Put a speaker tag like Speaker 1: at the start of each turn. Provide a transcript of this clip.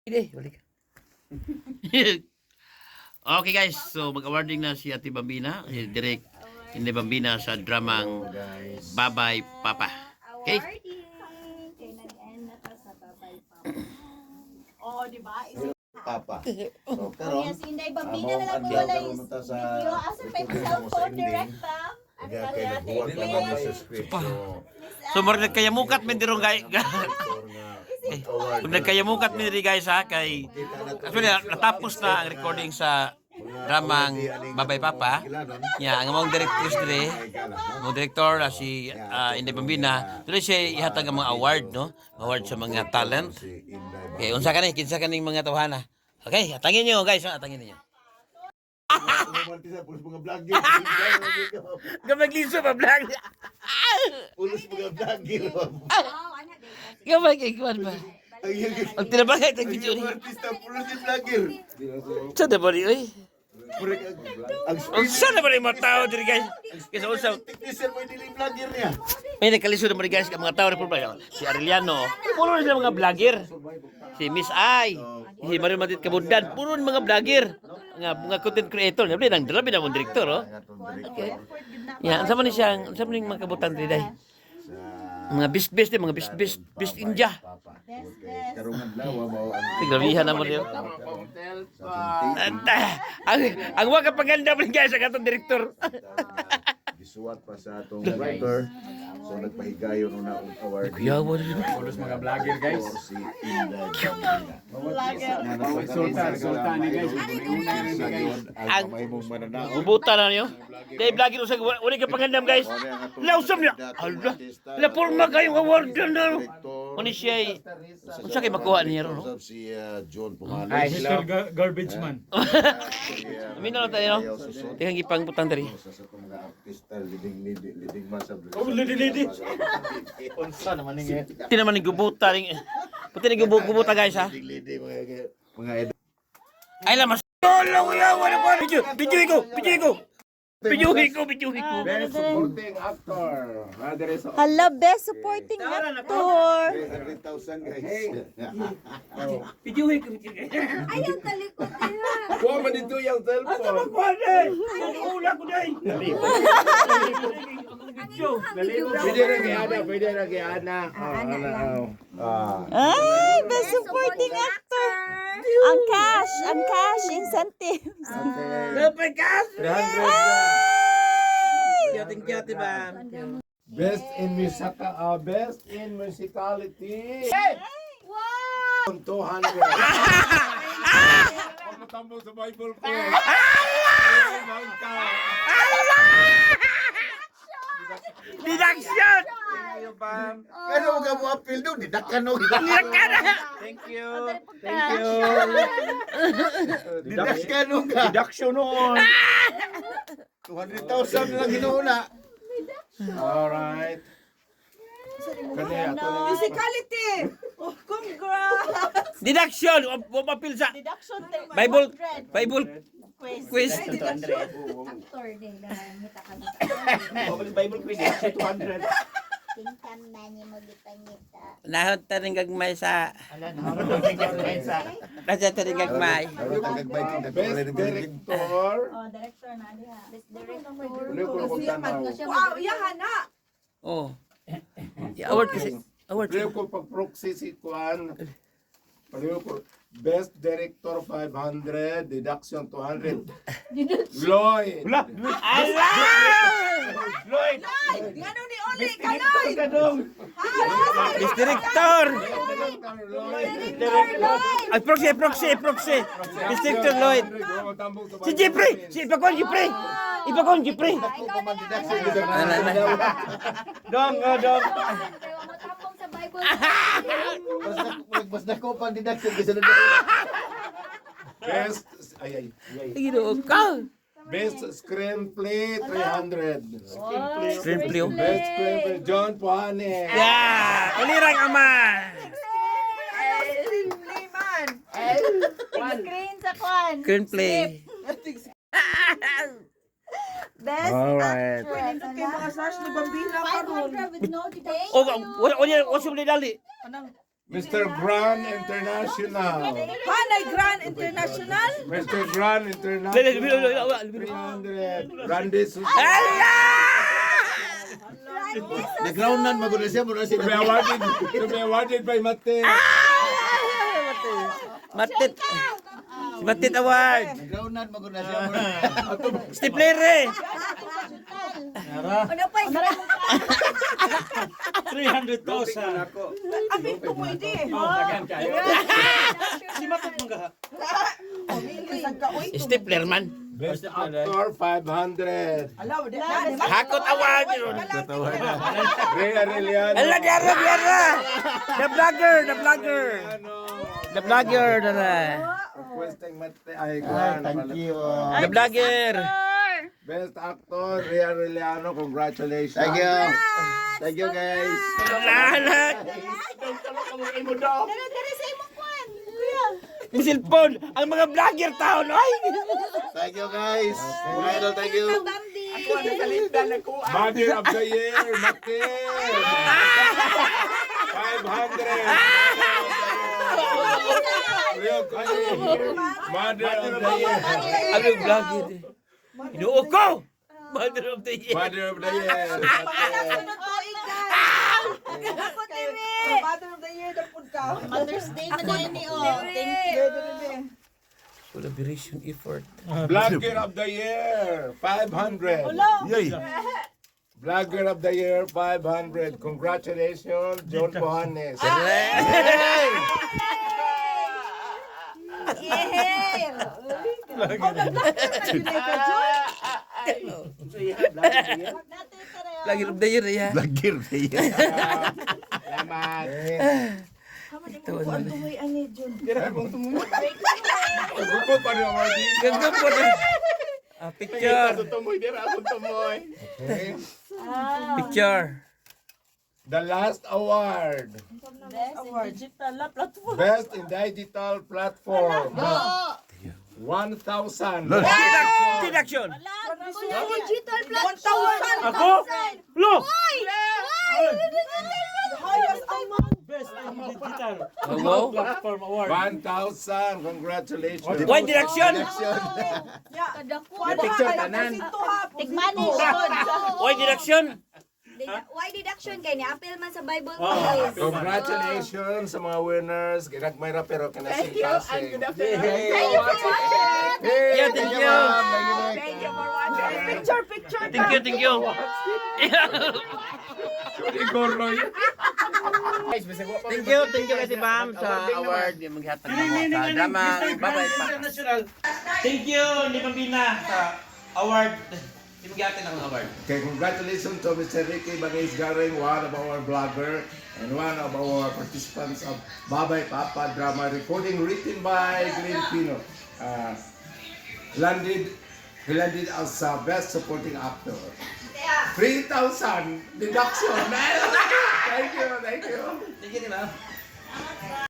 Speaker 1: Hindi, balik. Okay guys, so mag-awarding na si Ate Bambina, si Direk Ine Bambina sa dramang Babay Papa. Okay?
Speaker 2: Awarding! Kaya nag-end na to sa Babay Papa. Oo, di ba?
Speaker 3: Papa. So,
Speaker 2: Kaya
Speaker 3: karon
Speaker 2: si Inday Bambina na lang
Speaker 3: adlaw
Speaker 2: wala
Speaker 3: karon
Speaker 2: yung
Speaker 3: ta sa
Speaker 2: video. Asa pa yung cellphone direct ba? Ano
Speaker 3: kaya
Speaker 2: ba
Speaker 3: kay
Speaker 2: natin?
Speaker 3: nagbuwag lang kami sa script.
Speaker 1: So marunong kaya mukat min dirong guys. Kung nagkayamukat min diri guys ha kay actually natapos na ang recording sa dramang Babay Papa. Ang among directress dire, mo director si Ine Bambina, dili siya ihatag ang mga award no, award sa mga talent. Okay, unsa kinsa kaning mga tawhana. Okay, atangin niyo guys, atangin niyo. Gamagliso pa vlog.
Speaker 3: Pulos mga vlogger.
Speaker 1: Gamay kay kuan ba. Ang tinabagay tag video ni.
Speaker 3: Artista pulos ni vlogger.
Speaker 1: Sa da bari oy.
Speaker 3: Ang
Speaker 1: Unsa na bari mga tao diri guys. Kaysa unsa
Speaker 3: technician mo dili vlogger niya.
Speaker 1: may nakalisod naman guys ang mga tao na problema. Si Arellano, puro na sila mga vlogger. Si Miss Ai, si Mario Matit Kabundan, puro na mga vlogger. Mga content creator, nabi nang dalabi na mong direktor, oh. Okay. Yan, sama ni siya, sama ni mga kabutan diri day. Mga bis-bis din, mga bis India.
Speaker 3: Karungan lawa mao ang
Speaker 1: Tigrabihan naman yun. Ang wag kapaganda man guys, ang atong direktor.
Speaker 3: gisuwat pa sa atong director. So nagpahigayon una og award.
Speaker 1: Kuyawa rin.
Speaker 4: Pulos mga vlogger guys.
Speaker 3: For si Inday Bambina.
Speaker 4: Sultan ni guys.
Speaker 3: Ang maymong mananao.
Speaker 1: Bubuta na niyo. Dahil vlogger usag, wala ka pangandam guys. Lausam niya. Ala, lapurma kayong award na. Ano siya, unsa kay makuha niya ron, no?
Speaker 3: Si John Pumalos.
Speaker 4: Ay, Mr. Garbage Man.
Speaker 1: Amin na lang tayo, no? Tingnan gipang putang dari.
Speaker 3: Sa mga artista leading man sa
Speaker 4: Oh, lidi. Unsa naman ni
Speaker 1: Hindi naman gubuta. Pati ni gubuta guys, ha?
Speaker 3: leading mga edit.
Speaker 1: Ay, lamas. Tolong ya, wala ko. Video ko.
Speaker 4: Best supporting actor.
Speaker 2: Hello, best supporting actor.
Speaker 3: 100,000 guys.
Speaker 1: Video ko.
Speaker 2: Ayaw talikod nila.
Speaker 4: Kuha man dito yung cellphone.
Speaker 1: Ula ko dai.
Speaker 4: Pwede na kay Ana.
Speaker 2: Ay, best supporting actor. Ang cash incentives.
Speaker 1: Dapat kas.
Speaker 4: 300.
Speaker 1: Kiyati ba?
Speaker 4: Best in musicality.
Speaker 2: Wow!
Speaker 4: 200. Ako matambong sa Bible ko.
Speaker 1: Deduction.
Speaker 3: Pero huwag mo appeal doon, didakanog.
Speaker 1: Thank you.
Speaker 3: Didakanog ka.
Speaker 4: Deduction noon.
Speaker 3: 200,000 na lang ginuuna.
Speaker 4: Alright.
Speaker 2: Musicality! Oh, congrats!
Speaker 1: Deduction. Mapapil sa
Speaker 2: Deduction
Speaker 1: Bible
Speaker 2: quiz.
Speaker 1: quiz.
Speaker 2: Actor din. Kita ka
Speaker 4: Bible quiz. 200.
Speaker 2: Tingkan na niya magipangita.
Speaker 1: Nahon taring gagmay sa nasa taring gagmay.
Speaker 3: Pero tagagbay king
Speaker 4: Best director.
Speaker 2: Oh, director na diha. Best director.
Speaker 4: Wow,
Speaker 2: yahan na!
Speaker 1: Oh. Award kasi. Award.
Speaker 4: Pareho ko pag proxy si Kwan. Pareho ko. Best director 500, deduction 200. Lloyd.
Speaker 1: Ala! Lloyd.
Speaker 2: Ano ni Oli? Kaloy!
Speaker 1: Miss Director. Ay, proxy. Miss Director Lloyd. Si Jeffrey. Ipakon Jeffrey. Dong.
Speaker 2: Matapong sa Bible.
Speaker 3: Mas nako pang deduction kasi na.
Speaker 4: Best
Speaker 1: Ginoo ka.
Speaker 4: Best screenplay 300.
Speaker 1: Screenplay.
Speaker 4: Best screenplay John Puane.
Speaker 1: Yeah, ulirang ama.
Speaker 2: Screen sa kwan.
Speaker 1: Screenplay.
Speaker 2: Best
Speaker 4: Alright.
Speaker 2: actress. Kay mga sash ni Bambina karon. 500 with no deduction.
Speaker 1: O, wala dali.
Speaker 4: Mr. Grand International.
Speaker 5: Hanay Grand International.
Speaker 4: Mr. Grand International. 300. Randy Susan.
Speaker 3: Nagroundan maguna siya muna
Speaker 4: To be
Speaker 3: siya.
Speaker 4: awarded by Mate.
Speaker 1: Matit. Si Matit Award.
Speaker 3: Nagroundan maguna siya muna.
Speaker 1: Stipler eh.
Speaker 2: Ano pa yung
Speaker 6: 300,000.
Speaker 5: Apit ko mo iti.
Speaker 1: Stipler man.
Speaker 4: Best Actor 500.
Speaker 5: Alaw,
Speaker 1: Hakot Award.
Speaker 4: Rhea Arellano.
Speaker 1: Ala, diara. The vlogger. The vlogger.
Speaker 4: Requesting Mate. Ay, Kwan.
Speaker 3: Thank you.
Speaker 1: The vlogger.
Speaker 4: Best Actor Rhea Arellano. Congratulations.
Speaker 3: Thank you. Thank you guys.
Speaker 1: Lahat.
Speaker 2: Dere sa imong kwan. Kuya.
Speaker 1: Misilpon. Ang mga vlogger taon. Ay.
Speaker 3: Thank you guys. Mga idol, thank you.
Speaker 2: Bambi.
Speaker 4: Mother of the Year. Mate. 500. Real Kani. Mother of the Year.
Speaker 1: Ano yung vlogger eh? Inuo ko. Mother of the year.
Speaker 4: Mother of the Year.
Speaker 2: Ako dire.
Speaker 5: Mother of the Year, dapod ka.
Speaker 2: Mother's Day na din ni oh. Thank you.
Speaker 1: Collaboration effort.
Speaker 4: Blogger of the Year. 500.
Speaker 3: Yoy.
Speaker 4: Blogger of the Year 500. Congratulations, John Bohanes.
Speaker 2: Yay!
Speaker 1: Lagi of the year ya.
Speaker 3: Lagir siya.
Speaker 4: Salamat.
Speaker 5: Tumoy ani Jun.
Speaker 4: Gusto pa rin award din.
Speaker 1: Ganda po na. Picture.
Speaker 4: Tumoy din ako tumoy.
Speaker 1: Picture.
Speaker 4: The last award. Best in digital platform. 1,000.
Speaker 1: Deduction.
Speaker 2: Digital platform.
Speaker 6: Ako? Lo!
Speaker 5: Highest amount.
Speaker 6: Best in digital
Speaker 1: Wow.
Speaker 6: platform award.
Speaker 4: 1,000. Congratulations.
Speaker 1: Why deduction?
Speaker 2: Picture
Speaker 5: tanan.
Speaker 2: Tigmanis.
Speaker 1: Why deduction?
Speaker 2: Why deduction kay ni apil man sa Bible
Speaker 6: Oh.
Speaker 2: guys.
Speaker 4: Congratulations sa mga winners. Ginagmayra pero kinasing kasing.
Speaker 2: Thank you for watching.
Speaker 1: Yeah, thank you.
Speaker 5: Thank you for watching. Picture.
Speaker 1: Thank you, thank you. Thank you kasi ma'am sa award yung maghatag mo sa dramang Babay Pa.
Speaker 6: International. Thank you, ni Bambina sa award.
Speaker 1: Yung maghatag ng award.
Speaker 4: Okay, congratulations to Mr. Ricky Bangis Garing, one of our vlogger and one of our participants of Babay Papa drama recording written by Glenn Pino. He landed as best supporting actor. 3,000 deduction. Thank you.
Speaker 1: Thank you, ma'am.